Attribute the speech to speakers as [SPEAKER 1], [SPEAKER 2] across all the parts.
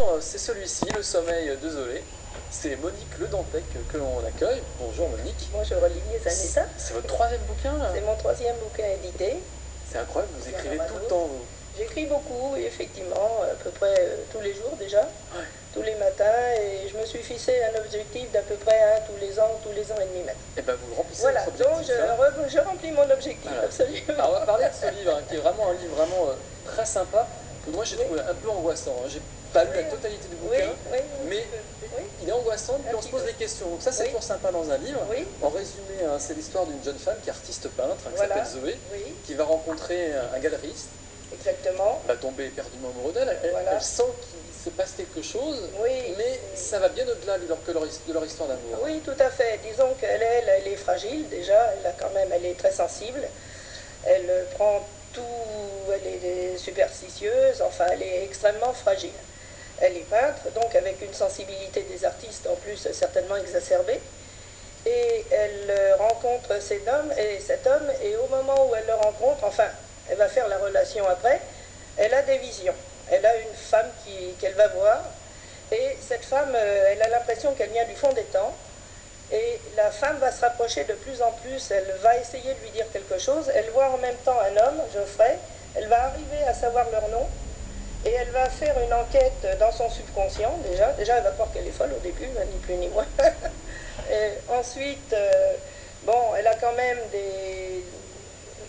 [SPEAKER 1] livre, c'est celui-ci, Le sommeil de Zoé. C'est Monique Le Dantec que l'on accueille. Bonjour Monique.
[SPEAKER 2] Bonjour Olivier Zanetta.
[SPEAKER 1] C'est votre troisième bouquin là?
[SPEAKER 2] C'est mon troisième bouquin édité.
[SPEAKER 1] C'est incroyable, vous écrivez tout le temps vous.
[SPEAKER 2] J'écris beaucoup, et effectivement, à peu près tous les jours déjà,
[SPEAKER 1] Ouais.
[SPEAKER 2] tous les matins, et je me suis fixé un objectif d'à peu près un tous les ans et demi maintenant.
[SPEAKER 1] Et ben vous remplissez
[SPEAKER 2] Voilà,
[SPEAKER 1] votre
[SPEAKER 2] donc
[SPEAKER 1] objectif. Hein.
[SPEAKER 2] je remplis mon objectif,
[SPEAKER 1] Voilà.
[SPEAKER 2] absolument.
[SPEAKER 1] Alors on va parler de ce livre, qui est vraiment un livre vraiment très sympa, que moi j'ai trouvé un peu angoissant. Hein. J'ai pas lu la totalité du bouquin, mais il est angoissant, puis on se pose des questions. Donc ça c'est toujours sympa dans un livre.
[SPEAKER 2] Oui.
[SPEAKER 1] En résumé, hein, c'est l'histoire d'une jeune femme qui est artiste peintre, qui s'appelle Zoé, qui va rencontrer un galeriste.
[SPEAKER 2] Exactement.
[SPEAKER 1] Va tomber éperdument amoureux d'elle. Elle sent qu'il se passe quelque chose, mais ça va bien au-delà de leur histoire d'amour.
[SPEAKER 2] Oui, tout à fait. Disons qu'elle est fragile déjà, elle est très sensible. Elle prend tout, elle est superstitieuse, enfin elle est extrêmement fragile. Elle est peintre, donc avec une sensibilité des artistes en plus certainement exacerbée. Et elle rencontre cet homme, et au moment où elle le rencontre, enfin, elle va faire la relation après, elle a des visions. Elle a une femme qu'elle va voir, et cette femme, elle a l'impression qu'elle vient du fond des temps, et la femme va se rapprocher de plus en plus, elle va essayer de lui dire quelque chose, elle voit en même temps un homme, Geoffrey, elle va arriver à savoir leur nom, et elle va faire une enquête dans son subconscient, déjà elle va croire qu'elle est folle au début, ni plus ni moins. Ensuite, bon, elle a quand même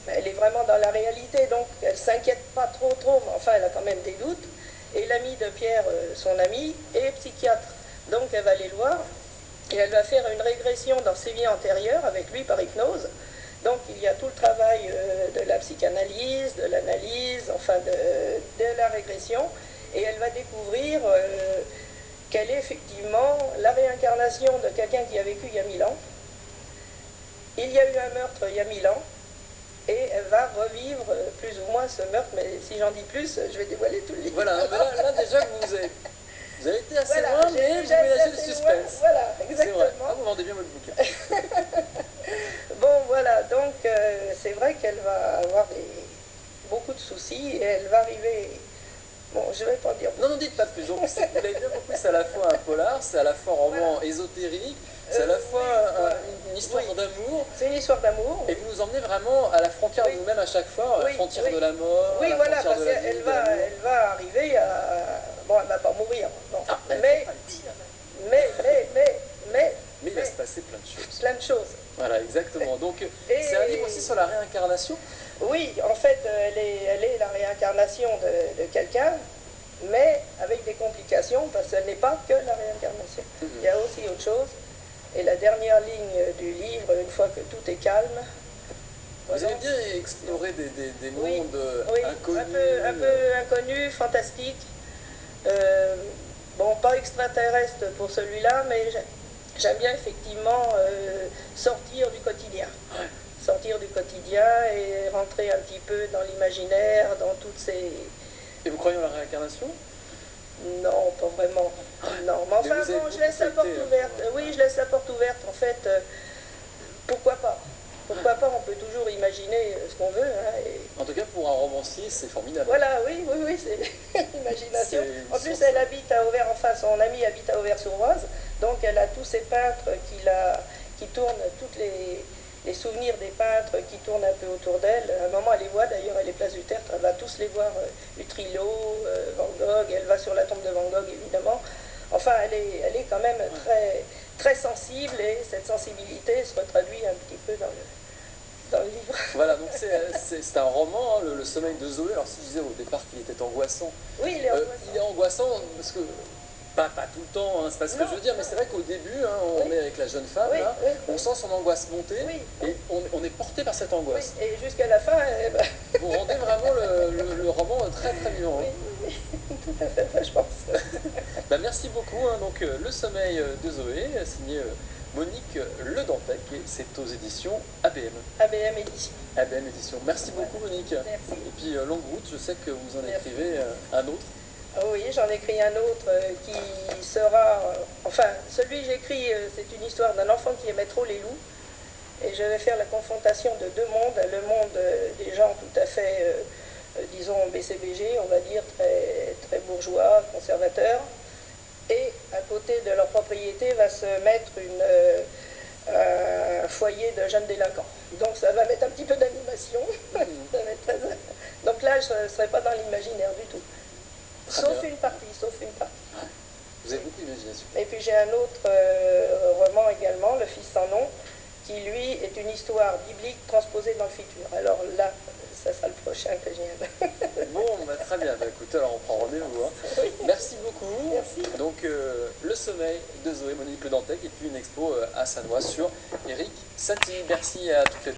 [SPEAKER 2] elle est vraiment dans la réalité, donc elle s'inquiète pas trop, mais enfin elle a quand même des doutes. Et l'ami de Pierre, son ami, est psychiatre, donc elle va aller le voir, et elle va faire une régression dans ses vies antérieures avec lui par hypnose. Donc il y a tout le travail de la psychanalyse, de l'analyse, enfin de la régression, et elle va découvrir qu'elle est effectivement la réincarnation de quelqu'un qui a vécu il y a 1000 ans. Il y a eu un meurtre il y a 1000 ans, et elle va revivre plus ou moins ce meurtre, mais si j'en dis plus, je vais dévoiler tout le livre.
[SPEAKER 1] Voilà, mais là déjà vous avez été assez loin, mais vous ménagez le suspense.
[SPEAKER 2] Voilà, exactement.
[SPEAKER 1] Ah, vous vendez bien votre bouquin.
[SPEAKER 2] Bon, voilà, donc c'est vrai qu'elle va avoir beaucoup de soucis, et elle va arriver... Bon, je ne vais pas dire...
[SPEAKER 1] Non, dites pas plus. Donc, vous l'avez bien compris, c'est à la fois un polar, c'est à la fois un roman ésotérique, c'est à la fois une histoire d'amour.
[SPEAKER 2] C'est une histoire d'amour.
[SPEAKER 1] Et vous nous emmenez vraiment à la frontière de vous-même à chaque fois, à la frontière de la mort,
[SPEAKER 2] oui,
[SPEAKER 1] à la
[SPEAKER 2] voilà,
[SPEAKER 1] frontière
[SPEAKER 2] parce
[SPEAKER 1] de la vie,
[SPEAKER 2] qu'elle va arriver à... Bon, elle ne va pas mourir, non. Mais
[SPEAKER 1] il va se passer plein de choses.
[SPEAKER 2] Plein de choses.
[SPEAKER 1] Voilà, exactement. Donc, c'est un livre aussi sur la réincarnation.
[SPEAKER 2] Oui, en fait, elle est la réincarnation de quelqu'un, mais avec des complications, parce qu'elle n'est pas que la réincarnation. Il y a aussi autre chose. Et la dernière ligne du livre, une fois que tout est calme...
[SPEAKER 1] Vous avez bien exploré des mondes inconnus.
[SPEAKER 2] Un peu inconnus, fantastiques. Bon, pas extraterrestre pour celui-là, mais j'aime bien effectivement sortir du quotidien.
[SPEAKER 1] Ouais.
[SPEAKER 2] Sortir du quotidien et rentrer un petit peu dans l'imaginaire, dans toutes ces...
[SPEAKER 1] Et vous croyez en la réincarnation?
[SPEAKER 2] Non, pas vraiment. Non, mais enfin bon, je laisse la porte ouverte. Oui, je laisse la porte ouverte, en fait. Pourquoi pas? Pourquoi pas? On peut toujours imaginer ce qu'on veut. Hein,
[SPEAKER 1] En tout cas, pour un romancier, c'est formidable.
[SPEAKER 2] Voilà, oui, c'est l'imagination. En plus, elle habite à Auvers, enfin, son amie habite à Auvers-sur-Oise, donc elle a tous ces peintres qui tournent, tous les souvenirs des peintres qui tournent un peu autour d'elle. À un moment, elle les voit, d'ailleurs, elle est place du Tertre, elle va tous les voir, Utrillo, Van Gogh, elle va sur la tombe de Van Gogh, évidemment. Enfin, elle est quand même très sensible, et cette sensibilité se retraduit un petit peu dans le livre.
[SPEAKER 1] Voilà, donc c'est un roman, hein, le sommeil de Zoé. Alors si je disais au départ qu'il était angoissant,
[SPEAKER 2] oui, il est angoissant.
[SPEAKER 1] Il est angoissant parce que, pas tout le temps, hein, c'est pas ce que je veux dire, mais c'est vrai qu'au début, hein, on est avec la jeune femme, là, on sent son angoisse monter, et on est porté par cette angoisse.
[SPEAKER 2] Oui, et jusqu'à la fin...
[SPEAKER 1] Vous rendez vraiment le roman très très vivant.
[SPEAKER 2] Oui, tout à fait, je pense.
[SPEAKER 1] Bah, merci beaucoup, hein, donc Le sommeil de Zoé, signé Monique Le Dantec, et c'est aux éditions ABM.
[SPEAKER 2] ABM Édition.
[SPEAKER 1] ABM Édition. Merci beaucoup Monique.
[SPEAKER 2] Merci.
[SPEAKER 1] Et puis longue route, je sais que vous en écrivez un autre.
[SPEAKER 2] Oui, j'en écris un autre qui sera... enfin, celui que j'écris, c'est une histoire d'un enfant qui aimait trop les loups. Et je vais faire la confrontation de deux mondes. Le monde des gens tout à fait, disons, BCBG, on va dire, très bourgeois, conservateurs. à côté de leur propriété, va se mettre un foyer de jeunes délinquants. Donc ça va mettre un petit peu d'animation. Donc là, je ne serai pas dans l'imaginaire du tout. Sauf une partie.
[SPEAKER 1] Vous avez beaucoup d'imagination.
[SPEAKER 2] Et puis j'ai un autre roman également, Le Fils sans nom, qui lui est une histoire biblique transposée dans le futur. Alors là, ça sera le prochain que je viens.
[SPEAKER 1] Bon, bah, très bien. Bah, écoutez, alors on prend rendez-vous. Hein.
[SPEAKER 2] Oui.
[SPEAKER 1] Merci beaucoup.
[SPEAKER 2] Merci.
[SPEAKER 1] Donc, Le Sommeil de Zoé Monique Le Dantec et puis une expo à Sannois sur Éric Satie. Merci à toutes les